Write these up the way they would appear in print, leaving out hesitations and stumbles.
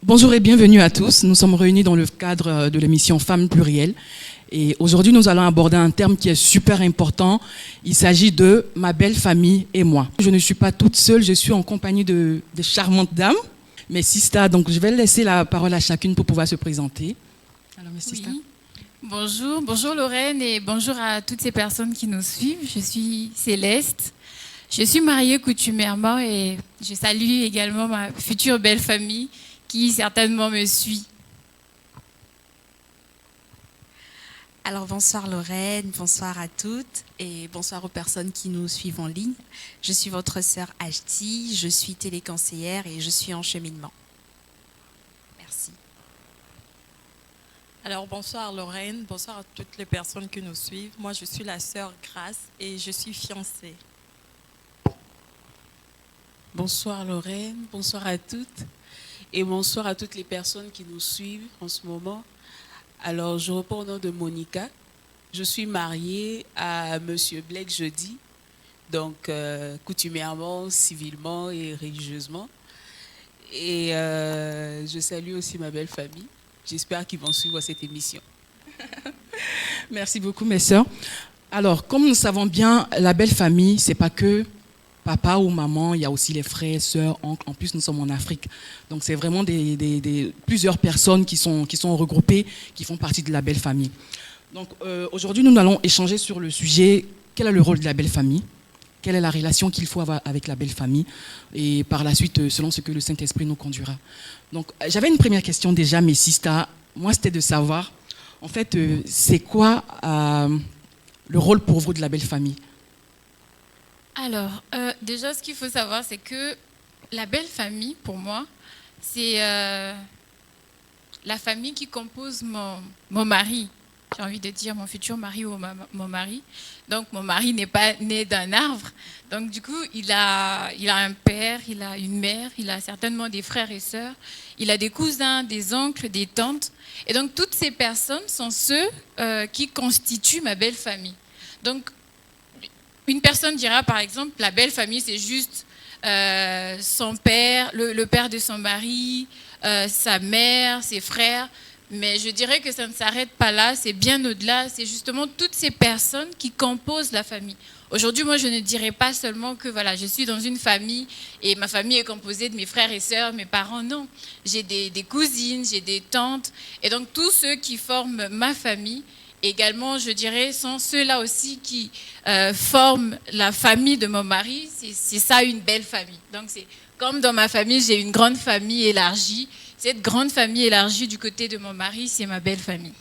Bonjour et bienvenue à tous. Nous sommes réunis dans le cadre de l'émission Femmes plurielles. Et aujourd'hui, nous allons aborder un terme qui est super important. Il s'agit de ma belle famille et moi. Je ne suis pas toute seule, je suis en compagnie de charmantes dames, mes sisters. Donc, je vais laisser la parole à chacune pour pouvoir se présenter. Alors, mes sisters. Oui. Bonjour Lorraine et bonjour à toutes ces personnes qui nous suivent. Je suis Céleste. Je suis mariée coutumièrement et je salue également ma future belle famille qui certainement me suit. Alors bonsoir Lorraine, bonsoir à toutes et bonsoir aux personnes qui nous suivent en ligne. Je suis votre sœur Ashti, je suis téléconseillère et je suis en cheminement. Merci. Alors bonsoir Lorraine, bonsoir à toutes les personnes qui nous suivent. Moi je suis la sœur Grace et je suis fiancée. Bonsoir Lorraine, bonsoir à toutes et bonsoir à toutes les personnes qui nous suivent en ce moment. Alors je reprends au nom de Monica. Je suis mariée à Monsieur Blake Jeudi, donc coutumièrement, civilement et religieusement. Et je salue aussi ma belle famille. J'espère qu'ils vont suivre cette émission. Merci beaucoup, mes sœurs. Alors, comme nous savons bien, la belle famille, c'est pas que papa ou maman, il y a aussi les frères, sœurs, oncles. En plus, nous sommes en Afrique. Donc, c'est vraiment plusieurs personnes qui sont regroupées, qui font partie de la belle famille. Donc, aujourd'hui, nous allons échanger sur le sujet, quel est le rôle de la belle famille ? Quelle est la relation qu'il faut avoir avec la belle famille? Et par la suite, selon ce que le Saint-Esprit nous conduira. Donc, j'avais une première question déjà, mes sisters. Moi, c'était de savoir, en fait, c'est quoi le rôle pour vous de la belle famille? Alors, déjà, ce qu'il faut savoir, c'est que la belle famille, pour moi, c'est la famille qui compose mon mari. J'ai envie de dire mon futur mari ou mon mari. Donc, mon mari n'est pas né d'un arbre. Donc, du coup, il a un père, il a une mère, il a certainement des frères et sœurs, il a des cousins, des oncles, des tantes. Et donc, toutes ces personnes sont ceux qui constituent ma belle famille. Donc, une personne dira, par exemple, la belle famille, c'est juste son père, le père de son mari, sa mère, ses frères. Mais je dirais que ça ne s'arrête pas là, c'est bien au-delà. C'est justement toutes ces personnes qui composent la famille. Aujourd'hui, moi, je ne dirais pas seulement que voilà, je suis dans une famille et ma famille est composée de mes frères et sœurs, mes parents. Non, j'ai des cousines, j'ai des tantes. Et donc, tous ceux qui forment ma famille, également, je dirais, sont ceux-là aussi qui forment la famille de mon mari. C'est ça, une belle famille. Donc, c'est comme dans ma famille, j'ai une grande famille élargie. Cette grande famille élargie du côté de mon mari, c'est ma belle famille.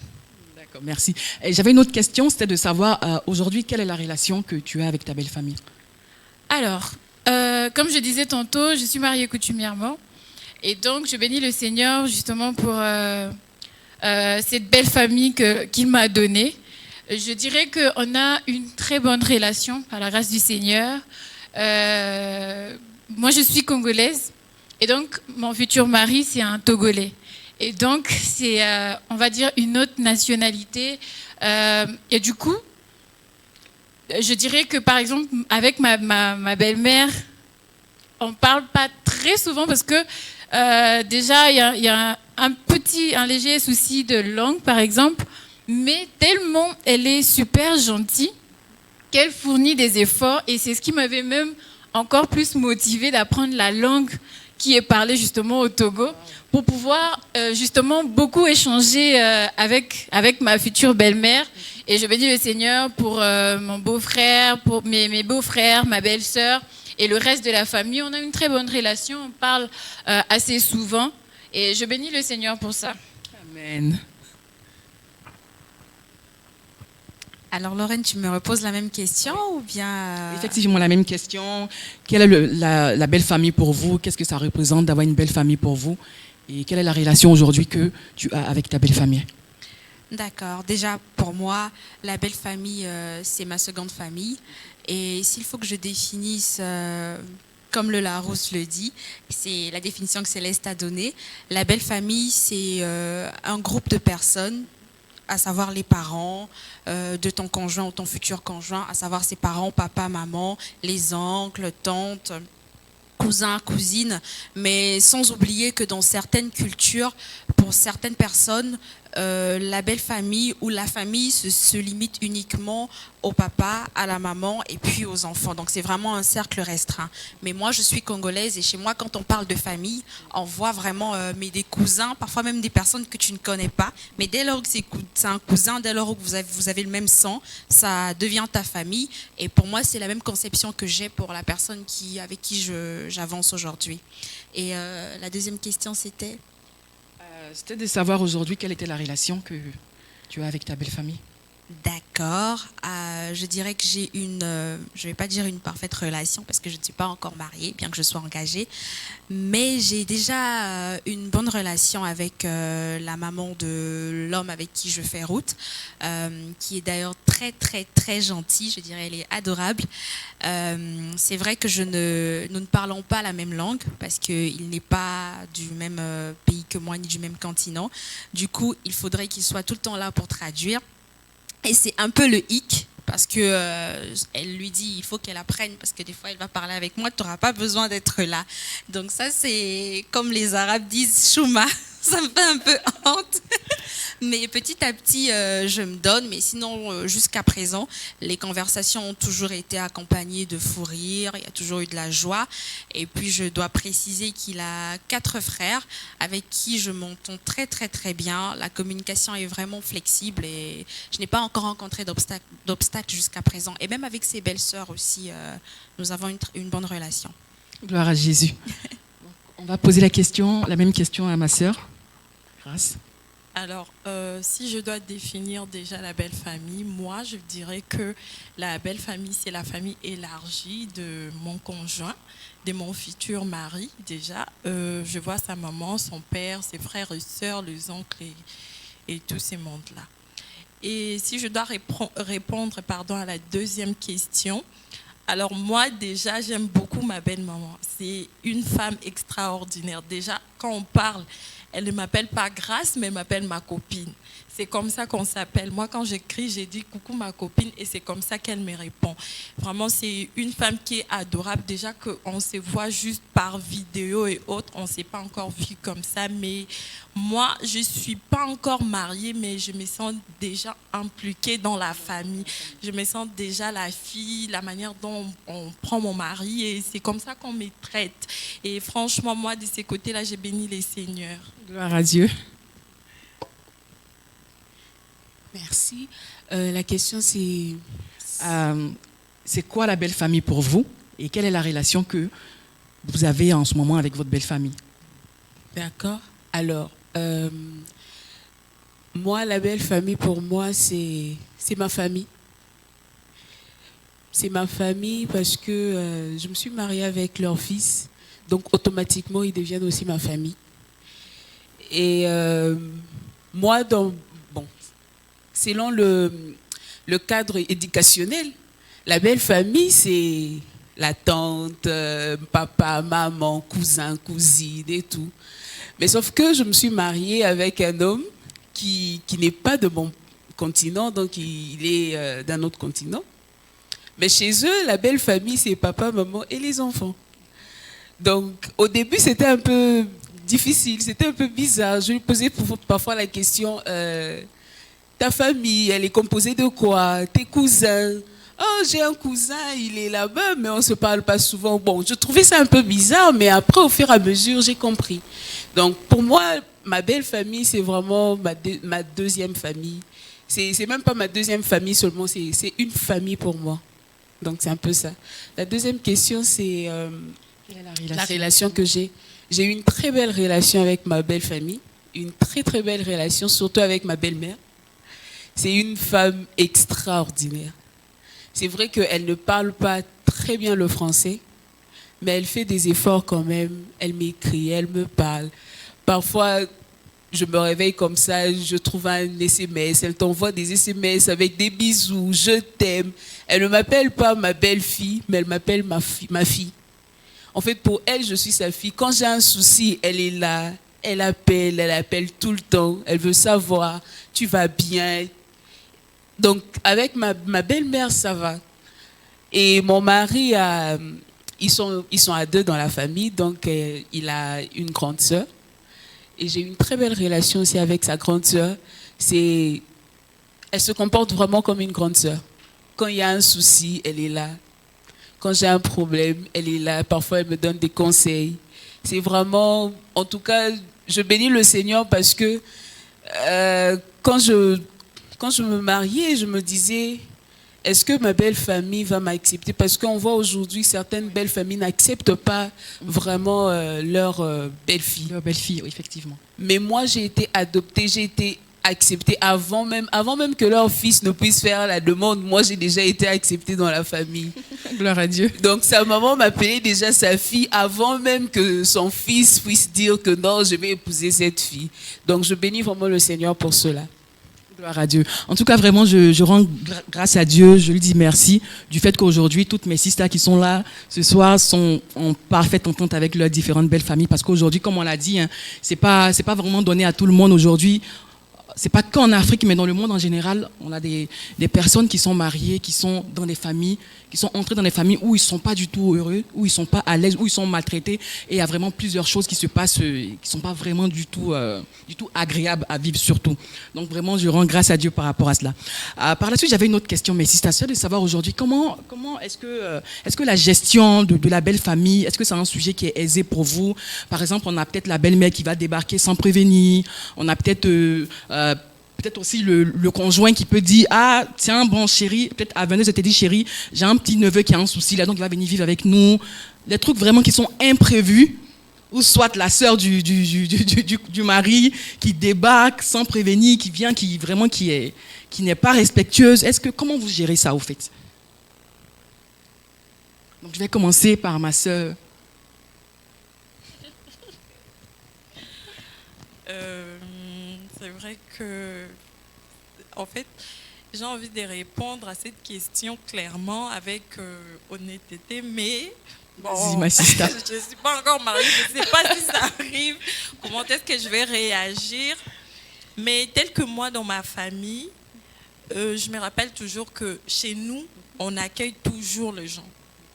D'accord, merci. Et j'avais une autre question, c'était de savoir, aujourd'hui, quelle est la relation que tu as avec ta belle famille? Alors, comme je disais tantôt, je suis mariée coutumièrement. Et donc, je bénis le Seigneur justement pour cette belle famille qu'il m'a donnée. Je dirais qu'on a une très bonne relation, par la grâce du Seigneur. Moi, je suis congolaise. Et donc, mon futur mari, c'est un Togolais. Et donc, c'est, on va dire, une autre nationalité. Et du coup, je dirais que, par exemple, avec ma belle-mère, on ne parle pas très souvent parce que, déjà, il y a un léger souci de langue, par exemple. Mais tellement elle est super gentille qu'elle fournit des efforts. Et c'est ce qui m'avait même encore plus motivée d'apprendre la langue qui est parlé justement au Togo, pour pouvoir justement beaucoup échanger avec ma future belle-mère. Et je bénis le Seigneur pour mon beau-frère, pour mes beaux-frères, ma belle-sœur et le reste de la famille. On a une très bonne relation, on parle assez souvent. Et je bénis le Seigneur pour ça. Amen. Alors Lorraine, tu me reposes la même question ou bien... Effectivement, la même question. Quelle est la belle famille pour vous? Qu'est-ce que ça représente d'avoir une belle famille pour vous? Et quelle est la relation aujourd'hui que tu as avec ta belle famille? D'accord. Déjà, pour moi, la belle famille, c'est ma seconde famille. Et s'il faut que je définisse, comme le Larousse le dit, c'est la définition que Céleste a donnée. La belle famille, c'est un groupe de personnes, à savoir les parents de ton conjoint ou ton futur conjoint, à savoir ses parents, papa, maman, les oncles, tantes, cousins, cousines, mais sans oublier que dans certaines cultures, pour certaines personnes, la belle famille ou la famille se limite uniquement au papa, à la maman et puis aux enfants. Donc c'est vraiment un cercle restreint. Mais moi, je suis congolaise et chez moi, quand on parle de famille, on voit vraiment des cousins, parfois même des personnes que tu ne connais pas. Mais dès lors que c'est un cousin, dès lors que vous avez le même sang, ça devient ta famille. Et pour moi, c'est la même conception que j'ai pour la personne avec qui j'avance aujourd'hui. Et la deuxième question, c'était C'était de savoir aujourd'hui quelle était la relation que tu as avec ta belle famille. D'accord. Je dirais que j'ai je ne vais pas dire une parfaite relation parce que je ne suis pas encore mariée, bien que je sois engagée, mais j'ai déjà une bonne relation avec la maman de l'homme avec qui je fais route, qui est d'ailleurs très, très, très gentille. Je dirais, elle est adorable. C'est vrai que nous ne parlons pas la même langue parce qu'il n'est pas du même pays que moi ni du même continent. Du coup, il faudrait qu'il soit tout le temps là pour traduire. Et c'est un peu le hic parce que elle lui dit il faut qu'elle apprenne parce que des fois elle va parler avec moi, tu n'auras pas besoin d'être là. Donc ça c'est comme les Arabes disent chouma, ça me fait un peu honte. Mais petit à petit je me donne, mais sinon jusqu'à présent les conversations ont toujours été accompagnées de fou rire, il y a toujours eu de la joie. Et puis je dois préciser qu'il a 4 frères avec qui je m'entends très très très bien. La communication est vraiment flexible et je n'ai pas encore rencontré d'obstacles jusqu'à présent. Et même avec ses belles-sœurs aussi, nous avons une bonne relation. Gloire à Jésus. On va poser la même question à ma sœur. Grâce. Alors, si je dois définir déjà la belle famille, moi, je dirais que la belle famille, c'est la famille élargie de mon conjoint, de mon futur mari, déjà. Je vois sa maman, son père, ses frères et sœurs, les oncles et tous ces mondes-là. Et si je dois répondre à la deuxième question, alors moi, déjà, j'aime beaucoup ma belle-maman. C'est une femme extraordinaire. Déjà, quand on parle, elle ne m'appelle pas Grâce, mais elle m'appelle ma copine. C'est comme ça qu'on s'appelle. Moi, quand j'écris, j'ai dit coucou ma copine et c'est comme ça qu'elle me répond. Vraiment, c'est une femme qui est adorable. Déjà qu'on se voit juste par vidéo et autres, on ne s'est pas encore vu comme ça. Mais moi, je ne suis pas encore mariée, mais je me sens déjà impliquée dans la famille. Je me sens déjà la fille, la manière dont on prend mon mari et c'est comme ça qu'on me traite. Et franchement, moi, de ces côtés-là, j'ai béni les Seigneurs. Gloire à Dieu. Merci. La question, c'est... C'est quoi la belle famille pour vous et quelle est la relation que vous avez en ce moment avec votre belle famille? D'accord. Alors, moi, la belle famille, pour moi, c'est ma famille. C'est ma famille parce que je me suis mariée avec leur fils. Donc, automatiquement, ils deviennent aussi ma famille. Et moi, selon le cadre éducationnel, la belle famille, c'est la tante, papa, maman, cousin, cousine et tout. Mais sauf que je me suis mariée avec un homme qui n'est pas de mon continent, donc il est d'un autre continent. Mais chez eux, la belle famille, c'est papa, maman et les enfants. Donc, au début, c'était un peu difficile, c'était un peu bizarre. Je lui posais parfois la question, ta famille, elle est composée de quoi? Tes cousins? Oh, j'ai un cousin, il est là-bas, mais on ne se parle pas souvent. Bon, je trouvais ça un peu bizarre, mais après, au fur et à mesure, j'ai compris. Donc, pour moi, ma belle famille, c'est vraiment ma deuxième famille. C'est même pas ma deuxième famille seulement, c'est une famille pour moi. Donc, c'est un peu ça. La deuxième question, c'est la relation que j'ai. J'ai eu une très belle relation avec ma belle famille, une très très belle relation, surtout avec ma belle-mère. C'est une femme extraordinaire. C'est vrai qu'elle ne parle pas très bien le français, mais elle fait des efforts quand même. Elle m'écrit, elle me parle. Parfois, je me réveille comme ça, je trouve un SMS, elle t'envoie des SMS avec des bisous, je t'aime. Elle ne m'appelle pas ma belle-fille, mais elle m'appelle ma fille. En fait, pour elle, je suis sa fille. Quand j'ai un souci, elle est là, elle appelle tout le temps, elle veut savoir, tu vas bien. Donc, avec ma belle-mère, ça va. Et mon mari a ils sont à deux dans la famille, donc il a une grande sœur. Et j'ai une très belle relation aussi avec sa grande sœur. Elle se comporte vraiment comme une grande sœur. Quand il y a un souci, elle est là. Quand j'ai un problème, elle est là. Parfois, elle me donne des conseils. C'est vraiment, en tout cas, je bénis le Seigneur parce que quand je me mariais, je me disais, est-ce que ma belle famille va m'accepter? Parce qu'on voit aujourd'hui, certaines belles familles n'acceptent pas vraiment leur belle-fille. Leur belle-fille, oui, effectivement. Mais moi, j'ai été adoptée, j'ai été acceptée avant même que leur fils ne puisse faire la demande. Moi, j'ai déjà été acceptée dans la famille. Gloire à Dieu. Donc, sa maman m'appelait déjà sa fille avant même que son fils puisse dire que non, je vais épouser cette fille. Donc, je bénis vraiment le Seigneur pour cela. Gloire à Dieu. En tout cas, vraiment, je rends grâce à Dieu. Je lui dis merci du fait qu'aujourd'hui, toutes mes sisters qui sont là ce soir sont en parfaite entente avec leurs différentes belles familles. Parce qu'aujourd'hui, comme on l'a dit, hein, c'est pas vraiment donné à tout le monde aujourd'hui. C'est pas qu'en Afrique, mais dans le monde en général, on a des personnes qui sont mariées, qui sont dans des familles, qui sont entrées dans des familles où ils sont pas du tout heureux, où ils sont pas à l'aise, où ils sont maltraités. Et il y a vraiment plusieurs choses qui se passent, qui sont pas vraiment du tout agréables à vivre surtout. Donc vraiment, je rends grâce à Dieu par rapport à cela. Par la suite, j'avais une autre question, mais si c'est à ça de savoir aujourd'hui comment est-ce que la gestion de la belle famille, est-ce que c'est un sujet qui est aisé pour vous? Par exemple, on a peut-être la belle-mère qui va débarquer sans prévenir. On a peut-être aussi le conjoint qui peut dire, ah tiens, bon chérie, peut-être à Venise, je t'ai dit chérie, j'ai un petit neveu qui a un souci là, donc il va venir vivre avec nous. Des trucs vraiment qui sont imprévus, ou soit la sœur du mari qui débarque sans prévenir, qui vient, qui n'est pas respectueuse. Comment vous gérez ça au fait? Donc je vais commencer par ma sœur. C'est vrai que, en fait, j'ai envie de répondre à cette question clairement avec honnêteté, mais bon, ma sister. je ne suis pas encore mariée, je ne sais pas si ça arrive, comment est-ce que je vais réagir. Mais tel que moi, dans ma famille, je me rappelle toujours que chez nous, on accueille toujours les gens.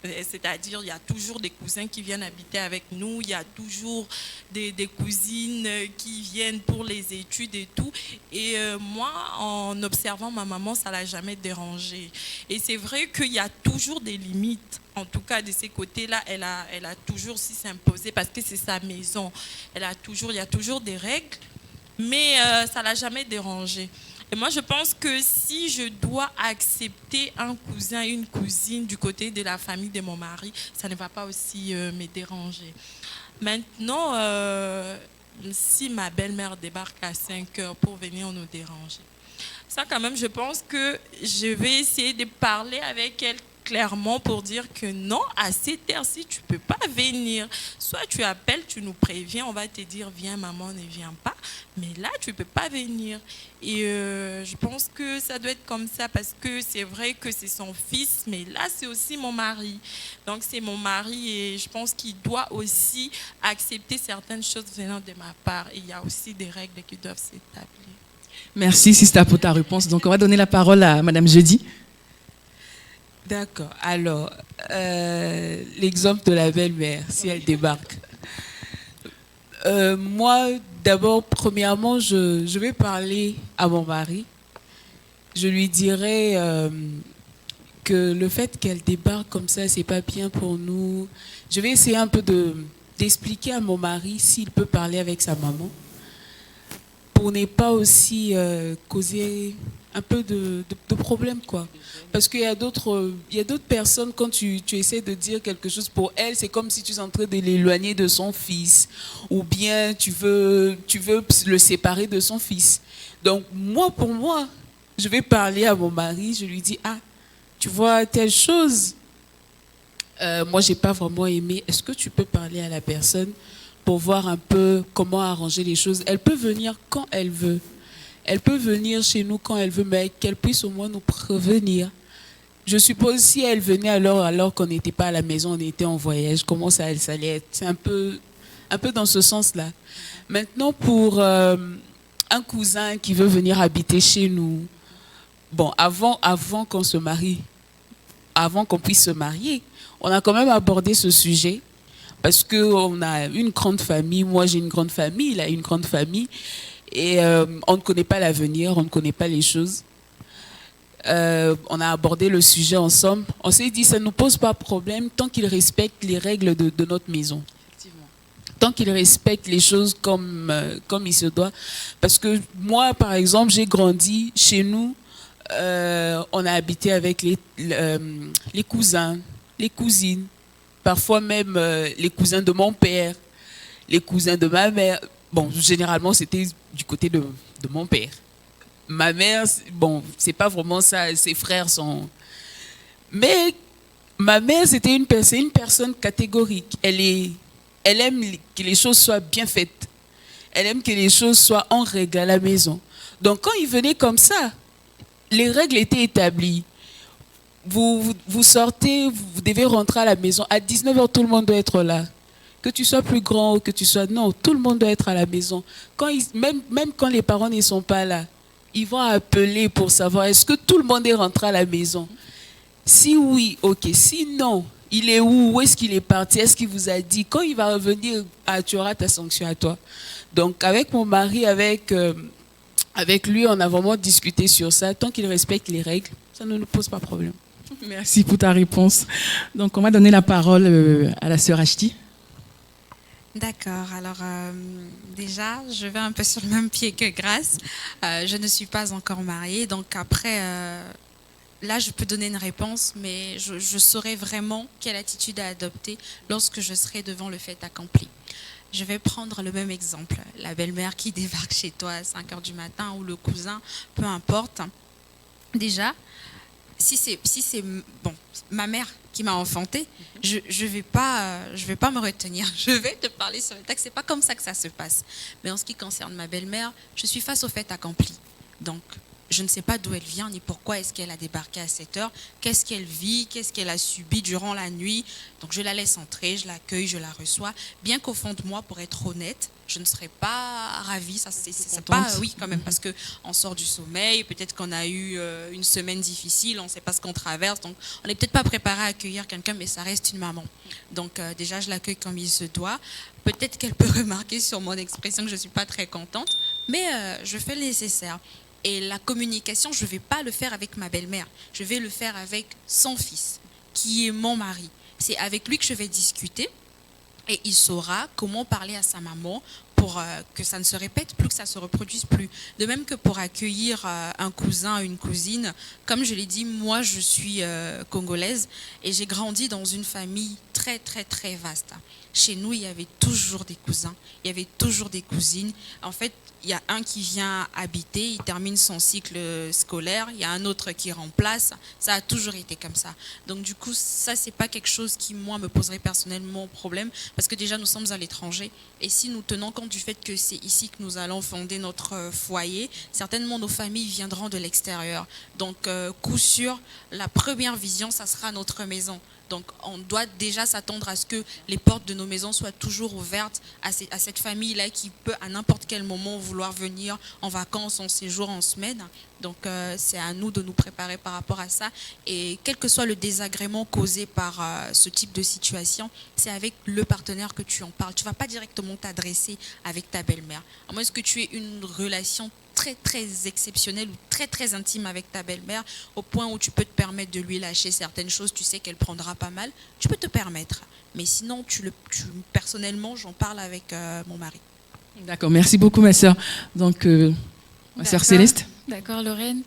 C'est-à-dire, il y a toujours des cousins qui viennent habiter avec nous, il y a toujours des cousines qui viennent pour les études et tout. Et moi, en observant ma maman, ça ne l'a jamais dérangée. Et c'est vrai qu'il y a toujours des limites. En tout cas, de ces côtés-là, elle a toujours su s'imposer parce que c'est sa maison. Il y a toujours des règles, mais ça ne l'a jamais dérangée. Et moi, je pense que si je dois accepter un cousin, une cousine du côté de la famille de mon mari, ça ne va pas aussi me déranger. Maintenant, si ma belle-mère débarque à 5 heures pour venir nous déranger, ça quand même, je pense que je vais essayer de parler avec elle clairement pour dire que non, à cette heure-ci, tu ne peux pas venir. Soit tu appelles, tu nous préviens, on va te dire, viens maman, ne viens pas. Mais là, tu ne peux pas venir. Et je pense que ça doit être comme ça parce que c'est vrai que c'est son fils, mais là, c'est aussi mon mari. Donc, c'est mon mari et je pense qu'il doit aussi accepter certaines choses venant de ma part. Et il y a aussi des règles qui doivent s'établir. Merci, Sister, pour ta réponse. Donc, on va donner la parole à Madame Jeudi. D'accord. Alors, l'exemple de la belle-mère, si elle débarque. Moi, d'abord, premièrement, je vais parler à mon mari. Je lui dirai que le fait qu'elle débarque comme ça, c'est pas bien pour nous. Je vais essayer un peu d'expliquer à mon mari s'il peut parler avec sa maman pour ne pas aussi causer un peu de problème, quoi. Parce qu'il y a d'autres personnes, quand tu essaies de dire quelque chose pour elle, c'est comme si tu es en train de l'éloigner de son fils, ou bien tu veux le séparer de son fils. Donc, pour moi, je vais parler à mon mari, je lui dis, ah, tu vois telle chose, moi, j'ai pas vraiment aimé, est-ce que tu peux parler à la personne pour voir un peu comment arranger les choses? Elle peut venir quand elle veut. Elle peut venir chez nous quand elle veut, mais qu'elle puisse au moins nous prévenir. Je suppose si elle venait alors qu'on n'était pas à la maison, on était en voyage, comment ça allait être? C'est un peu dans ce sens-là. Maintenant, pour un cousin qui veut venir habiter chez nous, bon, avant qu'on se marie, avant qu'on puisse se marier. On a quand même abordé ce sujet parce qu'on a une grande famille. Moi, j'ai une grande famille, il a une grande famille. Et on ne connaît pas l'avenir, on ne connaît pas les choses. On a abordé le sujet ensemble. On s'est dit, ça ne nous pose pas problème tant qu'il respecte les règles de notre maison. Tant qu'il respecte les choses comme il se doit. Parce que moi, par exemple, j'ai grandi chez nous. On a habité avec les cousins, les cousines, parfois même les cousins de mon père, les cousins de ma mère. Bon, généralement, c'était du côté de mon père. Ma mère, bon, c'est pas vraiment ça, ses frères sont... Mais ma mère, c'est une personne catégorique. Elle aime que les choses soient bien faites. Elle aime que les choses soient en règle à la maison. Donc, quand il venait comme ça, les règles étaient établies. Vous sortez, vous devez rentrer à la maison. À 19h, tout le monde doit être là. Que tu sois plus grand ou que tu sois... Non, tout le monde doit être à la maison. Même quand les parents ne sont pas là, ils vont appeler pour savoir est-ce que tout le monde est rentré à la maison. Si oui, ok. Si non, il est où? Où est-ce qu'il est parti? Est-ce qu'il vous a dit? Quand il va revenir, tu auras ta sanction à toi. Donc, avec mon mari, avec lui, on a vraiment discuté sur ça. Tant qu'il respecte les règles, ça ne nous pose pas de problème. Merci pour ta réponse. Donc, on va donner la parole à la sœur Ashti. D'accord, alors déjà, je vais un peu sur le même pied que Grace. Je ne suis pas encore mariée, donc après, là, je peux donner une réponse, mais je saurai vraiment quelle attitude à adopter lorsque je serai devant le fait accompli. Je vais prendre le même exemple. La belle-mère qui débarque chez toi à 5h du matin ou le cousin, peu importe. Déjà, si c'est bon, ma mère qui m'a enfantée, je vais pas me retenir. Je vais te parler sur le texte. C'est pas comme ça que ça se passe. Mais en ce qui concerne ma belle-mère, je suis face au fait accompli. Donc, je ne sais pas d'où elle vient ni pourquoi est-ce qu'elle a débarqué à cette heure. Qu'est-ce qu'elle vit, qu'est-ce qu'elle a subi durant la nuit. Donc, je la laisse entrer, je l'accueille, je la reçois. Bien qu'au fond de moi, pour être honnête, je ne serais pas ravie. Ça, c'est pas, oui, quand même, parce que on sort du sommeil. Peut-être qu'on a eu une semaine difficile, on ne sait pas ce qu'on traverse. Donc, on n'est peut-être pas préparé à accueillir quelqu'un, mais ça reste une maman. Donc, déjà, je l'accueille comme il se doit. Peut-être qu'elle peut remarquer sur mon expression que je ne suis pas très contente, mais je fais le nécessaire. Et la communication, je ne vais pas le faire avec ma belle-mère. Je vais le faire avec son fils, qui est mon mari. C'est avec lui que je vais discuter et il saura comment parler à sa maman pour que ça ne se répète plus, que ça ne se reproduise plus. De même que pour accueillir un cousin, une cousine, comme je l'ai dit, moi je suis congolaise et j'ai grandi dans une famille très très très vaste. Chez nous, il y avait toujours des cousins, il y avait toujours des cousines. En fait, il y a un qui vient habiter, il termine son cycle scolaire, il y a un autre qui remplace. Ça a toujours été comme ça. Donc du coup, ça, c'est pas quelque chose qui, moi, me poserait personnellement problème, parce que déjà, nous sommes à l'étranger. Et si nous tenons compte du fait que c'est ici que nous allons fonder notre foyer, certainement nos familles viendront de l'extérieur. Donc, coup sûr, la première vision, ça sera notre maison. Donc, on doit déjà s'attendre à ce que les portes de nos maisons soient toujours ouvertes à cette famille-là qui peut à n'importe quel moment vouloir venir en vacances, en séjour, en semaine. Donc, c'est à nous de nous préparer par rapport à ça. Et quel que soit le désagrément causé par ce type de situation, c'est avec le partenaire que tu en parles. Tu ne vas pas directement t'adresser avec ta belle-mère. À moins que tu aies une relation très très exceptionnelle ou très très intime avec ta belle-mère, au point où tu peux te permettre de lui lâcher certaines choses, tu sais qu'elle prendra pas mal, tu peux te permettre. Mais sinon, personnellement, j'en parle avec mon mari. D'accord, merci beaucoup ma sœur. Donc, ma sœur Céleste. D'accord, Lorraine.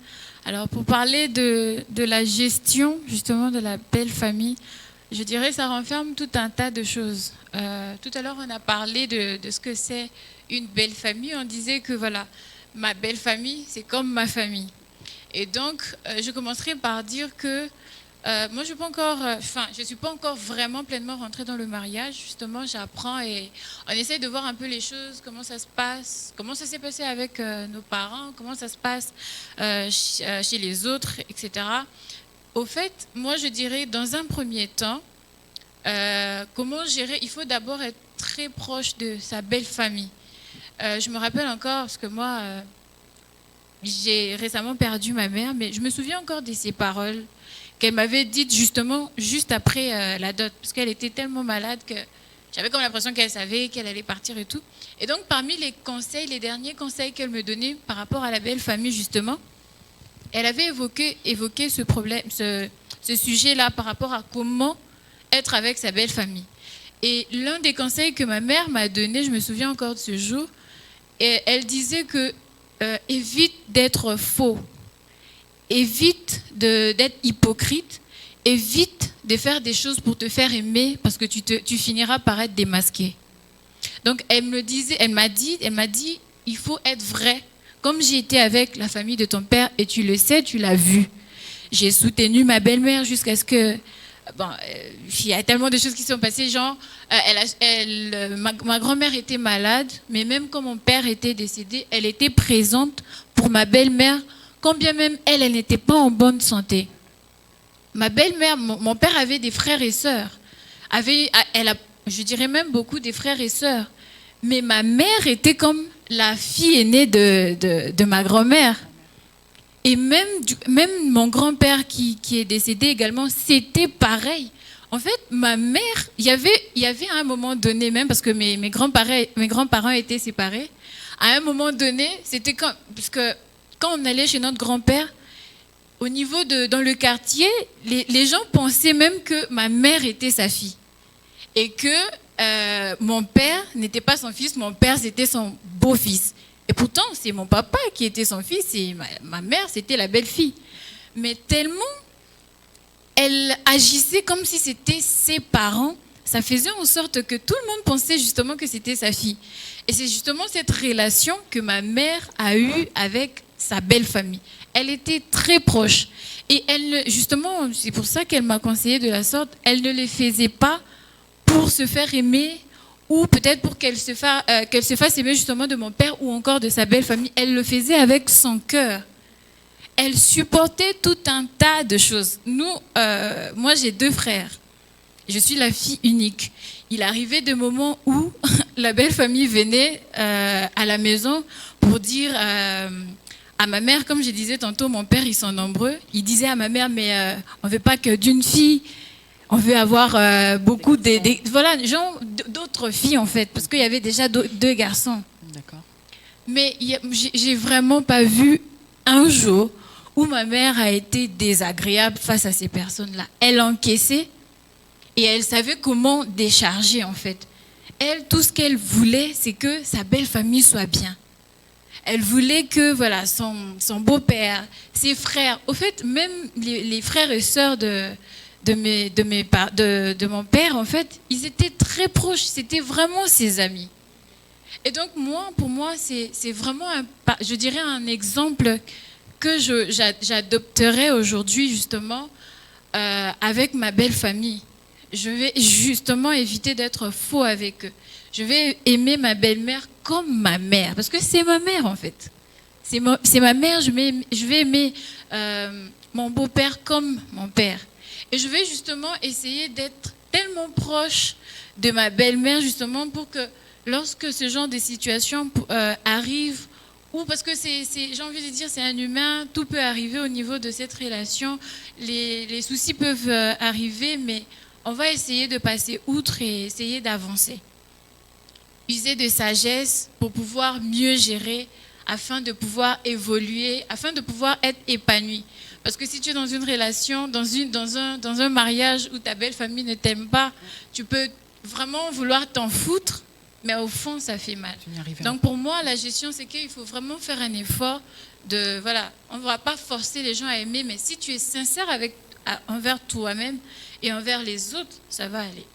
Alors, pour parler de la gestion, justement, de la belle famille, je dirais que ça renferme tout un tas de choses. Tout à l'heure, on a parlé de ce que c'est une belle famille. On disait que, voilà, ma belle famille, c'est comme ma famille. Et donc, je commencerai par dire que moi, je suis pas encore vraiment pleinement rentrée dans le mariage. Justement, j'apprends et on essaie de voir un peu les choses, comment ça se passe, comment ça s'est passé avec nos parents, comment ça se passe chez les autres, etc. Au fait, moi, je dirais, dans un premier temps, comment gérer. Il faut d'abord être très proche de sa belle famille. Je me rappelle encore, parce que moi, j'ai récemment perdu ma mère, mais je me souviens encore de ses paroles qu'elle m'avait dit justement juste après la dot, parce qu'elle était tellement malade que j'avais comme l'impression qu'elle savait qu'elle allait partir et tout. Et donc, parmi les conseils, les derniers conseils qu'elle me donnait par rapport à la belle famille, justement, elle avait évoqué ce problème, ce sujet-là par rapport à comment être avec sa belle famille. Et l'un des conseils que ma mère m'a donné, je me souviens encore de ce jour, et elle disait que évite d'être faux, évite d'être hypocrite, évite de faire des choses pour te faire aimer parce que tu finiras par être démasqué. Donc elle m'a dit, il faut être vrai. Comme j'ai été avec la famille de ton père et tu le sais, tu l'as vu. J'ai soutenu ma belle-mère jusqu'à ce que, il y a tellement de choses qui sont passées, genre, ma grand-mère était malade, mais même quand mon père était décédé, elle était présente pour ma belle-mère, quand bien même elle n'était pas en bonne santé. Ma belle-mère, mon père avait des frères et sœurs. Je dirais même beaucoup des frères et sœurs. Mais ma mère était comme la fille aînée de ma grand-mère. Et même mon grand-père qui est décédé également, c'était pareil. En fait, ma mère, il y avait à un moment donné, même parce que mes grands-parents étaient séparés, à un moment donné, c'était quand on allait chez notre grand-père, au niveau dans le quartier, les gens pensaient même que ma mère était sa fille. Et que mon père n'était pas son fils, mon père c'était son beau-fils. Et pourtant, c'est mon papa qui était son fils et ma mère c'était la belle-fille. Mais tellement elle agissait comme si c'était ses parents, ça faisait en sorte que tout le monde pensait justement que c'était sa fille. Et c'est justement cette relation que ma mère a eue avec sa belle famille. Elle était très proche. Et justement, c'est pour ça qu'elle m'a conseillé de la sorte, elle ne les faisait pas pour se faire aimer ou peut-être pour qu'elle se fasse aimer justement de mon père ou encore de sa belle famille. Elle le faisait avec son cœur. Elle supportait tout un tas de choses. Moi j'ai 2 frères. Je suis la fille unique. Il arrivait des moments où la belle famille venait à la maison pour dire à ma mère, comme je disais tantôt, mon père ils sont nombreux. Il disait à ma mère, mais on ne veut pas que d'une fille. On veut avoir beaucoup d'autres filles en fait, parce qu'il y avait déjà 2 garçons. D'accord. Mais j'ai vraiment pas vu un jour où ma mère a été désagréable face à ces personnes-là. Elle encaissait et elle savait comment décharger en fait. Elle, tout ce qu'elle voulait, c'est que sa belle famille soit bien. Elle voulait que voilà son beau-père, ses frères, au fait même les frères et sœurs de mon père, en fait, ils étaient très proches, c'était vraiment ses amis. Et donc, pour moi, c'est vraiment, je dirais, un exemple que j'adopterais aujourd'hui, justement, avec ma belle famille. Je vais justement éviter d'être faux avec eux. Je vais aimer ma belle-mère comme ma mère, parce que c'est ma mère, en fait. C'est ma mère, je vais aimer mon beau-père comme mon père. Et je vais justement essayer d'être tellement proche de ma belle-mère, justement, pour que lorsque ce genre de situation arrive, ou parce que j'ai envie de dire, c'est un humain, tout peut arriver au niveau de cette relation, les soucis peuvent arriver, mais on va essayer de passer outre et essayer d'avancer. User de sagesse pour pouvoir mieux gérer, afin de pouvoir évoluer, afin de pouvoir être épanoui. Parce que si tu es dans une relation, dans un mariage où ta belle famille ne t'aime pas, tu peux vraiment vouloir t'en foutre, mais au fond, ça fait mal. Donc pour moi, la gestion, c'est qu'il faut vraiment faire un effort de, voilà, on ne va pas forcer les gens à aimer, mais si tu es sincère envers toi-même et envers les autres, ça va aller.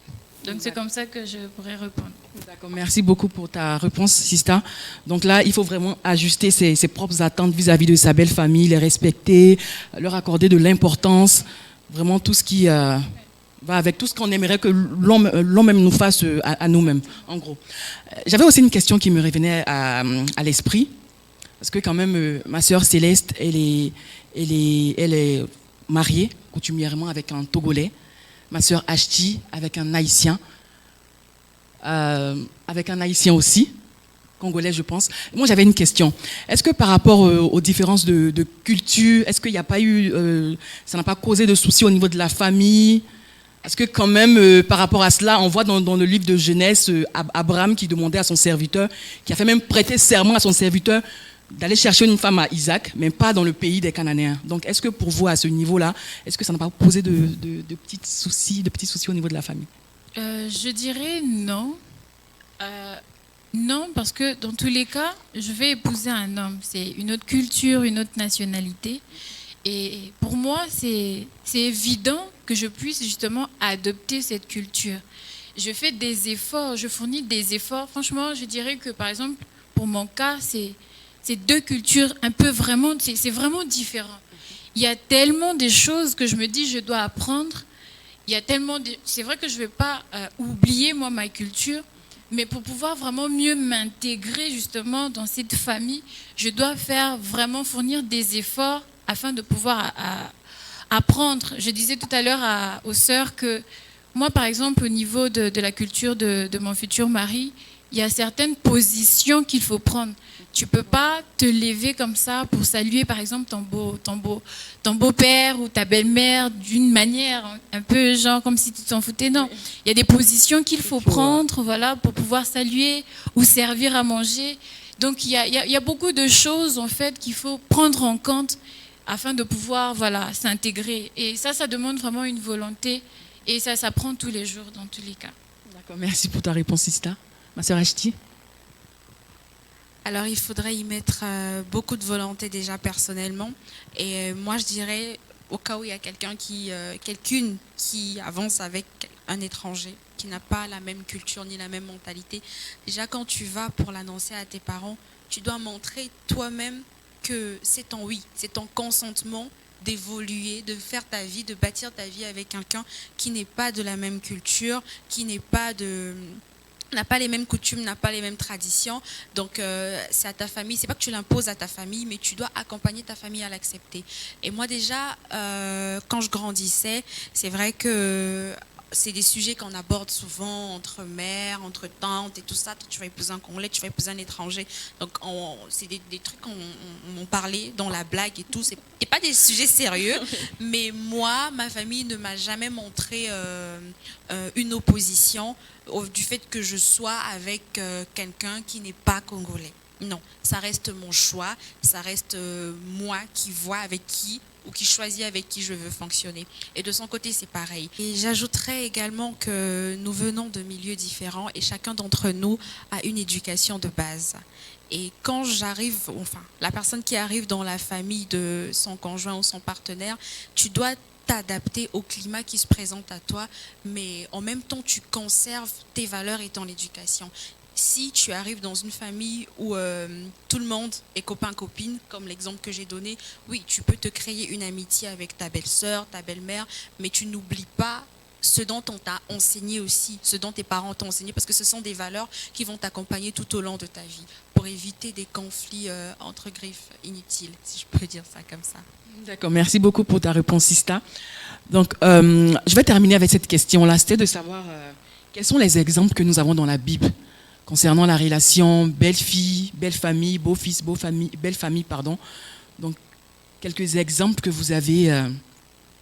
Donc c'est comme ça que je pourrais répondre. D'accord, merci beaucoup pour ta réponse, Sista. Donc là, il faut vraiment ajuster ses propres attentes vis-à-vis de sa belle famille, les respecter, leur accorder de l'importance, vraiment tout ce qui va avec tout ce qu'on aimerait que l'on même nous fasse à nous-mêmes, en gros. J'avais aussi une question qui me revenait à l'esprit, parce que quand même, ma sœur Céleste, elle est mariée coutumièrement avec un Togolais, ma sœur Ashti avec un Haïtien. Avec un Haïtien aussi. congolais, je pense. Moi, j'avais une question. Est-ce que par rapport aux différences de culture, est-ce qu'il n'y a pas eu, ça n'a pas causé de soucis au niveau de la famille? Est-ce que quand même, par rapport à cela, on voit dans le livre de Genèse, Abraham qui demandait à son serviteur, qui a fait même prêter serment à son serviteur d'aller chercher une femme à Isaac, mais pas dans le pays des Cananéens. Donc, est-ce que pour vous, à ce niveau-là, est-ce que ça n'a pas posé de petits soucis au niveau de la famille? Je dirais non. Non, parce que dans tous les cas, je vais épouser un homme. C'est une autre culture, une autre nationalité. Et pour moi, c'est évident que je puisse justement adopter cette culture. Je fais des efforts, je fournis des efforts. Franchement, je dirais que par exemple, pour mon cas, c'est deux cultures un peu vraiment, c'est vraiment différent. Il y a tellement de choses que je me dis je dois apprendre. Il y a tellement c'est vrai que je ne vais pas oublier moi ma culture, mais pour pouvoir vraiment mieux m'intégrer justement dans cette famille, je dois vraiment fournir des efforts afin de pouvoir apprendre. Je disais tout à l'heure aux sœurs que moi, par exemple, au niveau de la culture de mon futur mari, il y a certaines positions qu'il faut prendre. Tu ne peux pas te lever comme ça pour saluer, par exemple, ton beau-père ou ta belle-mère d'une manière un peu genre comme si tu t'en foutais. Non, il y a des positions qu'il faut prendre, voilà, pour pouvoir saluer ou servir à manger. Donc, il y a beaucoup de choses, en fait, qu'il faut prendre en compte afin de pouvoir, voilà, s'intégrer. Et ça demande vraiment une volonté. Et ça s'apprend tous les jours, dans tous les cas. D'accord, merci pour ta réponse, Sista. Ma sœur Ashti? Alors, il faudrait y mettre beaucoup de volonté déjà personnellement. Et moi, je dirais, au cas où il y a quelqu'une qui avance avec un étranger, qui n'a pas la même culture ni la même mentalité, déjà quand tu vas pour l'annoncer à tes parents, tu dois montrer toi-même que c'est ton oui, c'est ton consentement d'évoluer, de faire ta vie, de bâtir ta vie avec quelqu'un qui n'est pas de la même culture, qui n'a pas les mêmes coutumes, n'a pas les mêmes traditions. Donc, c'est à ta famille. C'est pas que tu l'imposes à ta famille, mais tu dois accompagner ta famille à l'accepter. Et moi, déjà, quand je grandissais, c'est vrai que c'est des sujets qu'on aborde souvent entre mères, entre tantes et tout ça. Toi, tu vas épouser un Congolais, tu vas épouser un étranger. Donc, c'est des trucs qu'on parlait dans la blague et tout. C'est pas des sujets sérieux, mais moi, ma famille ne m'a jamais montré une opposition du fait que je sois avec quelqu'un qui n'est pas congolais. Non, ça reste mon choix, ça reste moi qui vois avec qui ou qui choisit avec qui je veux fonctionner. Et de son côté, c'est pareil. Et j'ajouterais également que nous venons de milieux différents et chacun d'entre nous a une éducation de base. Et quand la personne qui arrive dans la famille de son conjoint ou son partenaire, tu dois t'adapter au climat qui se présente à toi, mais en même temps, tu conserves tes valeurs et ton éducation. Si tu arrives dans une famille où tout le monde est copain-copine, comme l'exemple que j'ai donné, oui, tu peux te créer une amitié avec ta belle-sœur, ta belle-mère, mais tu n'oublies pas ce dont on t'a enseigné aussi, ce dont tes parents t'ont enseigné, parce que ce sont des valeurs qui vont t'accompagner tout au long de ta vie, pour éviter des conflits entre griffes inutiles, si je peux dire ça comme ça. D'accord, merci beaucoup pour ta réponse, Sista. Donc, je vais terminer avec cette question-là, c'était de savoir quels sont les exemples que nous avons dans la Bible concernant la relation belle-fille, belle-famille, beau-fils, belle-famille, pardon. Donc, quelques exemples que vous avez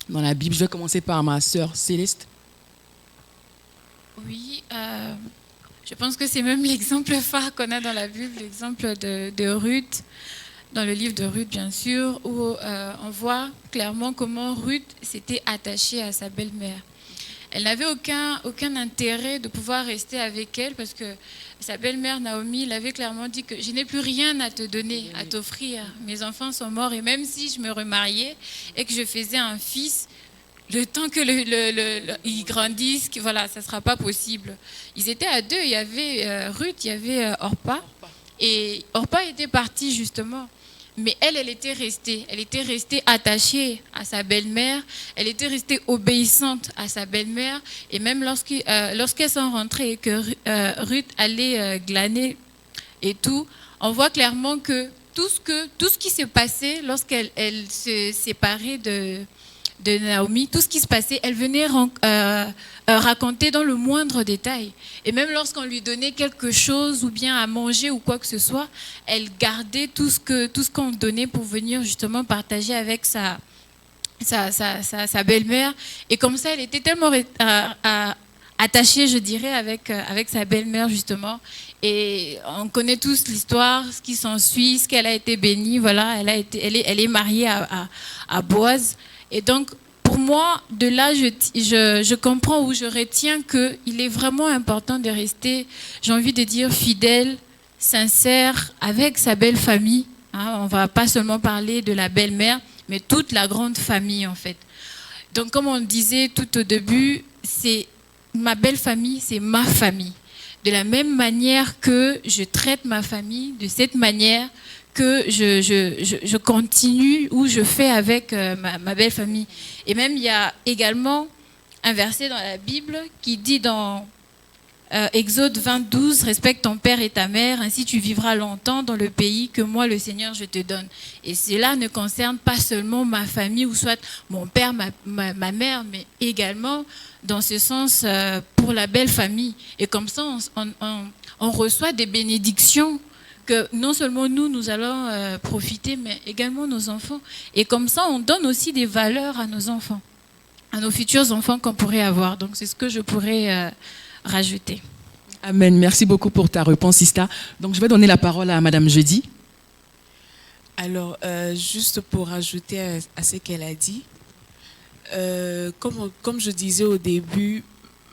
dans la Bible. Je vais commencer par ma sœur Céleste. Oui, je pense que c'est même l'exemple phare qu'on a dans la Bible, l'exemple de Ruth, dans le livre de Ruth, bien sûr, où on voit clairement comment Ruth s'était attachée à sa belle-mère. Elle n'avait aucun intérêt de pouvoir rester avec elle parce que sa belle-mère Naomi l'avait clairement dit que je n'ai plus rien à te donner, à t'offrir. Mes enfants sont morts et même si je me remariais et que je faisais un fils, le temps que il grandisse, voilà, ça ne sera pas possible. Ils étaient à deux, il y avait Ruth, il y avait Orpa. Et Orpa était partie justement. Mais elle était restée attachée à sa belle-mère, elle était restée obéissante à sa belle-mère. Et même lorsqu'elles sont rentrées et que Ruth allait glaner et tout, on voit clairement que tout ce qui s'est passé lorsqu'elle se séparait de Naomi, tout ce qui se passait, elle venait raconter dans le moindre détail. Et même lorsqu'on lui donnait quelque chose ou bien à manger ou quoi que ce soit, elle gardait tout ce qu'on donnait pour venir justement partager avec sa belle-mère. Et comme ça, elle était tellement attachée, je dirais, avec sa belle-mère justement. Et on connaît tous l'histoire, ce qui s'ensuit, ce qu'elle a été bénie. Voilà, elle est mariée à Boaz. Et donc, pour moi, de là, je comprends ou je retiens qu'il est vraiment important de rester, j'ai envie de dire, fidèle, sincère, avec sa belle famille. Hein, on ne va pas seulement parler de la belle-mère, mais toute la grande famille, en fait. Donc, comme on le disait tout au début, c'est ma belle famille, c'est ma famille. De la même manière que je traite ma famille, de cette manière que je continue ou je fais avec ma belle famille. Et même, il y a également un verset dans la Bible qui dit dans Exode 20:12, respecte ton père et ta mère, ainsi tu vivras longtemps dans le pays que moi, le Seigneur, je te donne. Et cela ne concerne pas seulement ma famille ou soit mon père, ma mère, mais également dans ce sens pour la belle famille. Et comme ça, on reçoit des bénédictions que non seulement nous allons profiter, mais également nos enfants. Et comme ça, on donne aussi des valeurs à nos enfants, à nos futurs enfants qu'on pourrait avoir. Donc, c'est ce que je pourrais rajouter. Amen. Merci beaucoup pour ta réponse, Sista. Donc, je vais donner la parole à Madame Jeudi. Alors, juste pour rajouter à ce qu'elle a dit, comme je disais au début,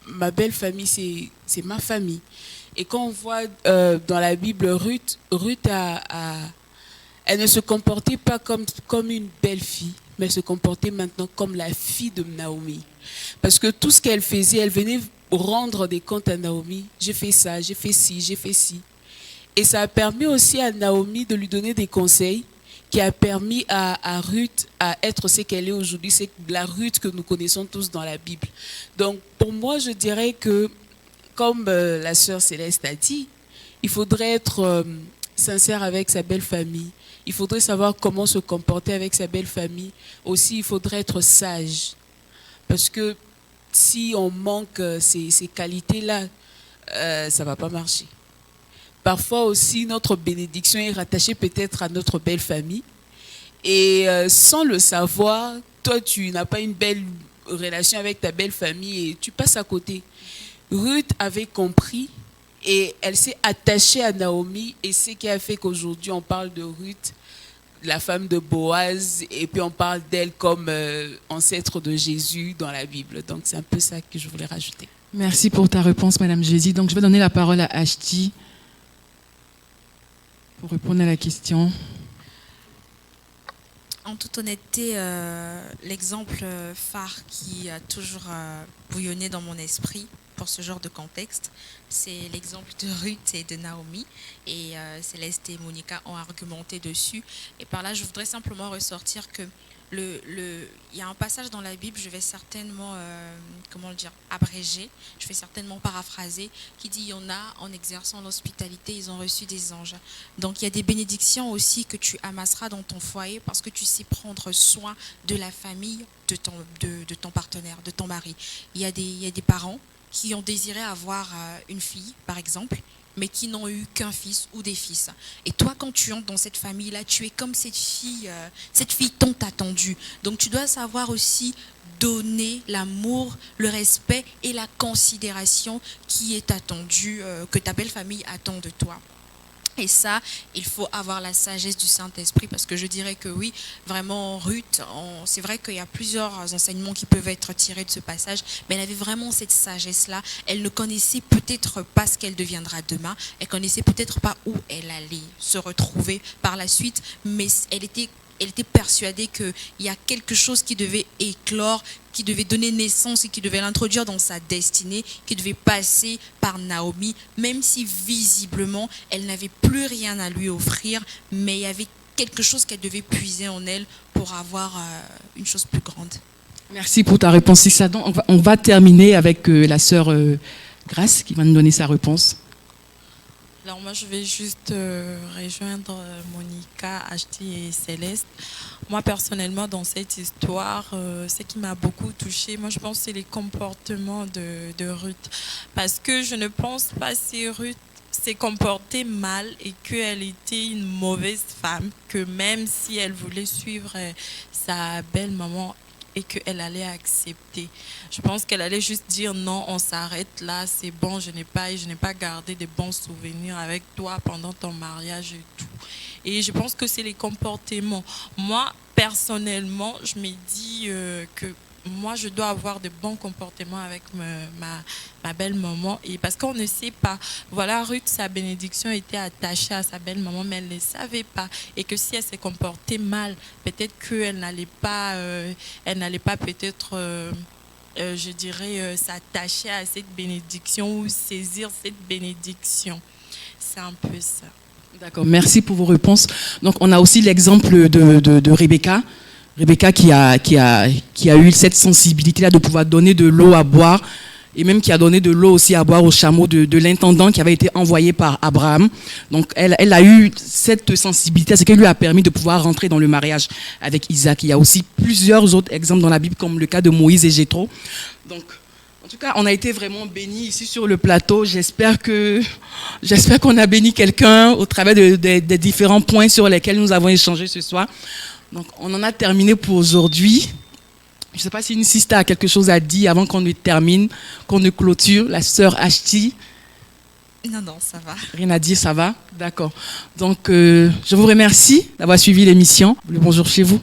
ma belle famille, c'est ma famille. Et quand on voit dans la Bible, Ruth elle ne se comportait pas comme une belle fille, mais elle se comportait maintenant comme la fille de Naomi. Parce que tout ce qu'elle faisait, elle venait rendre des comptes à Naomi. J'ai fait ça, j'ai fait ci, j'ai fait ci. Et ça a permis aussi à Naomi de lui donner des conseils qui a permis à Ruth à être ce qu'elle est aujourd'hui. C'est la Ruth que nous connaissons tous dans la Bible. Donc, pour moi, je dirais que, comme la sœur Céleste a dit, il faudrait être sincère avec sa belle famille. Il faudrait savoir comment se comporter avec sa belle famille. Aussi, il faudrait être sage. Parce que si on manque ces qualités-là, ça ne va pas marcher. Parfois aussi, notre bénédiction est rattachée peut-être à notre belle famille. Et sans le savoir, toi, tu n'as pas une belle relation avec ta belle famille et tu passes à côté. Ruth avait compris et elle s'est attachée à Naomi. Et c'est ce qui a fait qu'aujourd'hui, on parle de Ruth, la femme de Boaz, et puis on parle d'elle comme ancêtre de Jésus dans la Bible. Donc, c'est un peu ça que je voulais rajouter. Merci pour ta réponse, Madame Jeudi. Donc, je vais donner la parole à Ashti pour répondre à la question. En toute honnêteté, l'exemple phare qui a toujours bouillonné dans mon esprit pour ce genre de contexte, c'est l'exemple de Ruth et de Naomi. Et Céleste et Monica ont argumenté dessus. Et par là, je voudrais simplement ressortir que il y a un passage dans la Bible, je vais certainement, abréger, je vais certainement paraphraser, qui dit, il y en a, en exerçant l'hospitalité, ils ont reçu des anges. Donc, il y a des bénédictions aussi que tu amasseras dans ton foyer parce que tu sais prendre soin de la famille de ton partenaire, de ton mari. Il y a des parents qui ont désiré avoir une fille, par exemple, mais qui n'ont eu qu'un fils ou des fils. Et toi, quand tu entres dans cette famille-là, tu es comme cette fille tant attendue. Donc, tu dois savoir aussi donner l'amour, le respect et la considération qui est attendue, que ta belle famille attend de toi. Et ça, il faut avoir la sagesse du Saint-Esprit parce que je dirais que oui, vraiment Ruth, c'est vrai qu'il y a plusieurs enseignements qui peuvent être tirés de ce passage, mais elle avait vraiment cette sagesse-là. Elle ne connaissait peut-être pas ce qu'elle deviendra demain, elle connaissait peut-être pas où elle allait se retrouver par la suite, mais elle était persuadée qu'il y a quelque chose qui devait éclore, qui devait donner naissance et qui devait l'introduire dans sa destinée, qui devait passer par Naomi, même si visiblement elle n'avait plus rien à lui offrir, mais il y avait quelque chose qu'elle devait puiser en elle pour avoir une chose plus grande. Merci pour ta réponse, Sista. Donc, on va terminer avec la sœur Grace qui va nous donner sa réponse. Alors moi, je vais juste rejoindre Monica, Ashti et Céleste. Moi, personnellement, dans cette histoire, ce qui m'a beaucoup touchée, moi, je pense que c'est les comportements de Ruth. Parce que je ne pense pas si Ruth s'est comportée mal et qu'elle était une mauvaise femme, que même si elle voulait suivre sa belle-maman et qu'elle allait accepter. Je pense qu'elle allait juste dire non, on s'arrête là, c'est bon, je n'ai pas gardé de bons souvenirs avec toi pendant ton mariage et tout. Et je pense que c'est les comportements. Moi, personnellement, je me dis que moi, je dois avoir de bons comportements avec ma belle-maman. Et parce qu'on ne sait pas. Voilà, Ruth, sa bénédiction était attachée à sa belle-maman, mais elle ne savait pas. Et que si elle s'est comportée mal, peut-être qu'elle n'allait pas, peut-être, je dirais, s'attacher à cette bénédiction ou saisir cette bénédiction. C'est un peu ça. D'accord, merci pour vos réponses. Donc, on a aussi l'exemple de Rebecca. Rebecca qui a eu cette sensibilité-là de pouvoir donner de l'eau à boire et même qui a donné de l'eau aussi à boire au chameau de l'intendant qui avait été envoyé par Abraham. Donc, elle a eu cette sensibilité, ce qui lui a permis de pouvoir rentrer dans le mariage avec Isaac. Il y a aussi plusieurs autres exemples dans la Bible, comme le cas de Moïse et Jéthro. Donc, en tout cas, on a été vraiment bénis ici sur le plateau. J'espère qu'on a béni quelqu'un au travers des différents points sur lesquels nous avons échangé ce soir. Donc, on en a terminé pour aujourd'hui. Je ne sais pas si une sister a quelque chose à dire avant qu'on ne termine, qu'on ne clôture. La sœur Ashti. Non, ça va. Rien à dire, ça va? D'accord. Donc, je vous remercie d'avoir suivi l'émission. Le bonjour chez vous.